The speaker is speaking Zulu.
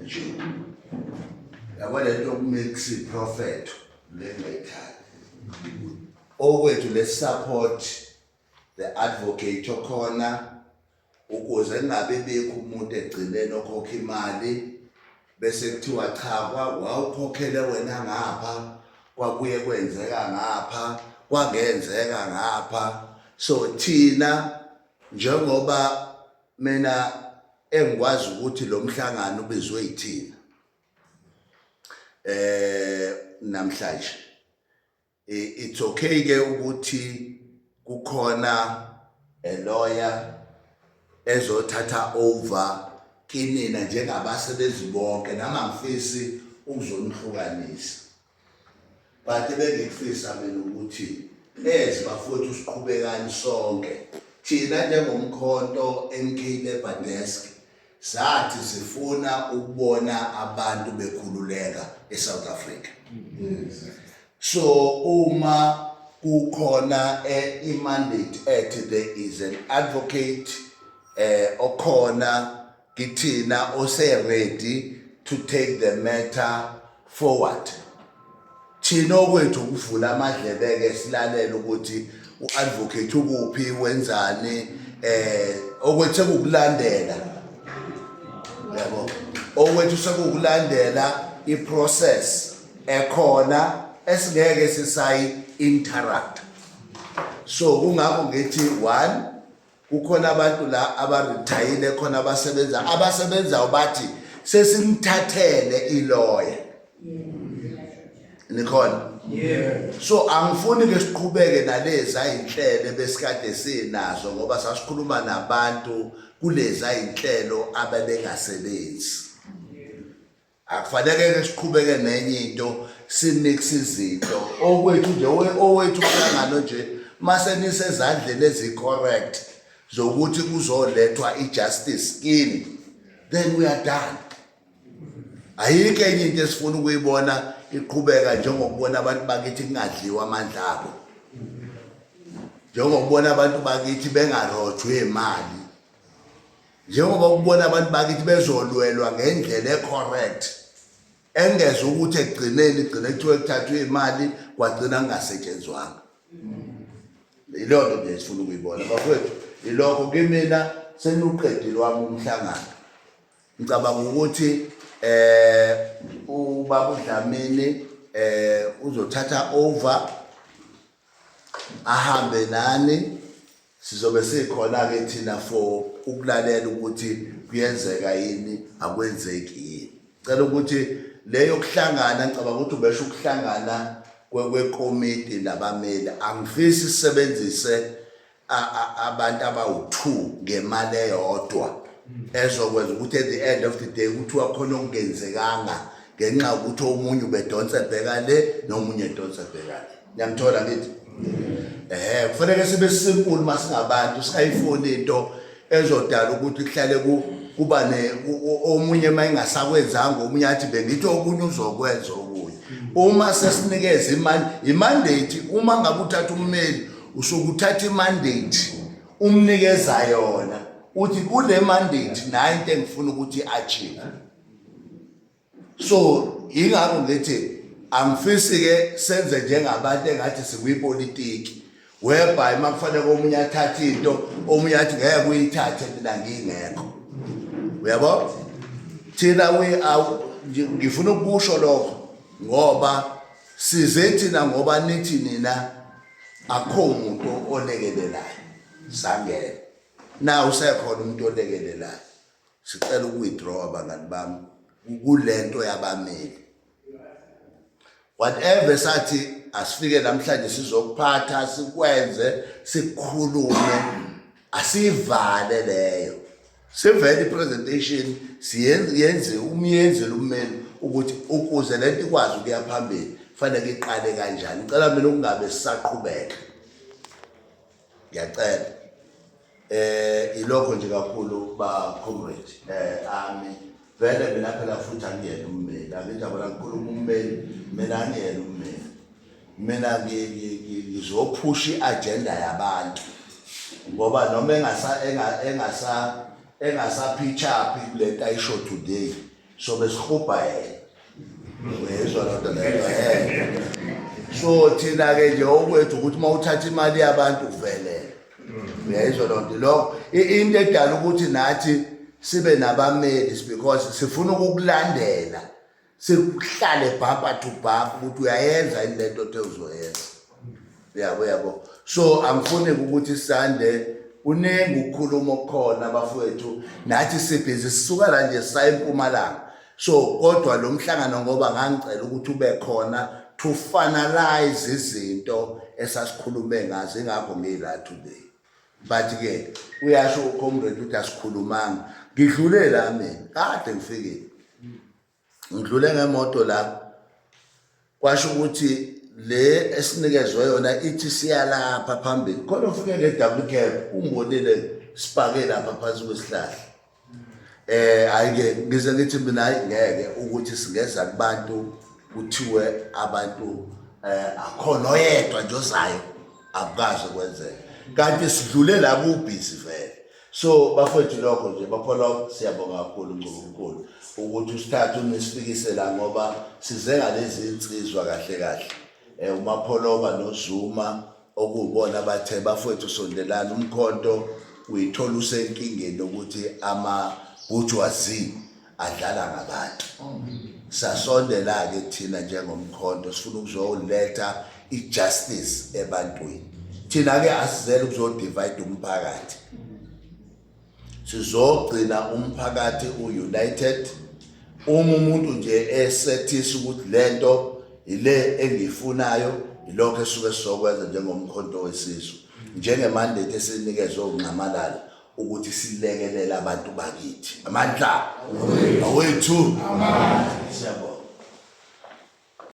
nje yabo lento yokumix prophet lengayithandi okwethu le support the advocate okhona ukuze ngabe bekho umuntu egcinene okhokha imali bese kuthiwa cha wawukhokhele wena ngapha kwabuye kwenzeka ngapha kwangenzeka ngapha so thina njengoba mina engikwazi ukuthi lo mhlangano ubizwe yithina namhlanje it's okay ke ukuthi kukhona a lawyer ezothatha over kinina njengabasebenzi bonke nama ngifisi ukuzonihlukanisa but bengifisa mina ukuthi bafowethu siqhubekani sonke thina njengomkhonto NK Labour Desk sathi sifuna ukubona abantu bekhululeka eSouth Africa. So uma kukhona i-mandate ethi there is an advocate okhona kithina ose ready to take the matter forward. Thina okwethu ukuvula amadlebe ke silalela ukuthi uadvocate ukuphi wenzani okwethu ukulandela yabo okwethu sekukulandela iprocess ekhona esingeke sisayi interact. So kungakho ngithi one kukhona abantu la abaretire khona abasebenza bathi sesimthathele ilawyer nikhona so angifuni ke siqhubeke nalezi ayinhlelo besikade sinazo ngoba sasikhuluma nabantu kulezi ayinhlelo ababengasebenzi akufanele ke siqhubeke nenye into simix izinto okwethu nje owethu umhlangano nje mase nisezandleni ezicorrect zokuthi kuzolethwa ijustice kini then we are done. Ayike enye into esifuna ukuyibona iqhubeka njengokubona abantu bakithi kungadliwa amandla abo njengokubona abantu bakithi bengarothwe imali njengoba ukubona abantu bakithi bezolwelwa ngendlela ecorrect engeze ukuthi egcineni igcine kuthiwe kuthathwe imali kwagcina kungasetshenzwanga. Ilona nje esifuna ukuyibona bafowethu ilokho kimina senuqedile wami umhlangano ngicabanga ukuthi ubaba uDlamini uzothatha over ahambe nani sizobe sikhona ke thina for ukulalela ukuthi kuyenzeka yini akwenzeki yini. Cela ukuthi leyo kuhlangana ngicabanga ukuthi ubesho ukuhlangana kwekomiti labameli angifisi sisebenzise abantu abawu2 ngemali eyodwa ezokwenza ukuthi at the end of the day kuthiwa khona okungenzekanga ngenxa ukuthi omunye ubedonsa bhekale nomunye edonsa bhekale. Ngiyamthola ngithi kufanele sibe simple masingabantu sikayifuni into ezodala ukuthi kuhlale kuba omunye mayingasakwenzanga omunye athi bengithi okunye uzokwenza okunye. Uma sesinikeza imandate uma ngabe uthatha ummeli usukuthatha imandate umnikeza yona uthi kule mandate nayo into engifuna ukuthi achieve. So ingakho ngithi angifisi ke senze njengabantu engathi sikuyipolitiki whereby makufanele omunye athathe into omunye athi ngeke uyithathe mina ngingekho. Uyabo thina ngifuna ukusho lokho ngoba size thina ngoba nithi nina akho umuntu olekelelayo sangena na usekhona umuntu olekelelayo sicela ukuwithdraw abangani bami kulento yabameli whatever sathi asifike namhlanje sizokuphatha sikwenze sikhulume asivale leyo sivele ipresentation siyenze umyenzelo ummeli ukuthi ukuze lento ikwazi ukuya phambili fanele iqale kanjani. Ngicela mina ukungabe sisaqhubeka ngiyacela ilokho nje kakhulu ba comrade ami vele mina phela futhi angiyena ummeli angijabula ngikhuluma ummeli mina angiyena ummeli mina ngizophusha iagenda yabantu ngoba noma engasaphichapi kulento ayisho today so besihubha yena uyezwa lonto leyo so thina ke nje okwethu ukuthi uma uthatha imali yabantu uvelele uyezwa lonto lo into edala ukuthi nathi sibe nabameli because sifuna ukukulandela sikuhlale bumper to bumper ukuthi uyayenza into ozoyenza yabo so angifuni ukuthi sande unenge ukukhuluma okukhona abafowethu nathi sibhizi sisuka la nje sayiMpumalanga so kodwa lo mhlangano ngoba ngangicela ukuthi ube khona to finalize izinto esasikhulume ngazo ingakho ngila today but ke uyasho ucomrade ukuthi asikhulumanga ngidlule la mina kade ngifikile ngidlule ngemoto la kwasho ukuthi le esinikezwe yona ithi siyalapha phambili khona ufike nge-double cab ungibonile sipake lapha phansi kwesihlahla ayike ngize ngithi mina ngeke ukuthi singeza kubantu kuthiwe abantu akhona oyedwa nje ozayo akukaze kwenzeka kanti sidlule la kubhizi vele so bafethu lokho nje bapholo siyabonga kakhulu uNkulunkulu ukuthi usithathe unisifikise la ngoba size ngalezi insizwa kahle uMapholoba noZuma okubona bathe bafethu sondelana umkhonto uyithola usenkingeni ukuthi bourgeoisie adlala ngabantu sasondela ke thina njengomkhonto sifuna ukuzoletha ijustice ebantwini thina ke asizele ukuzodivide umphakathi sizogcina umphakathi united umuntu nje esethisa ukuthi lento ile engifunayo ilokho esuke sizokwenza njengomkhonto wesizwe njengemandate esinikezwe uNqamalala ukuthi silekelele abantu bakithi amandla awethu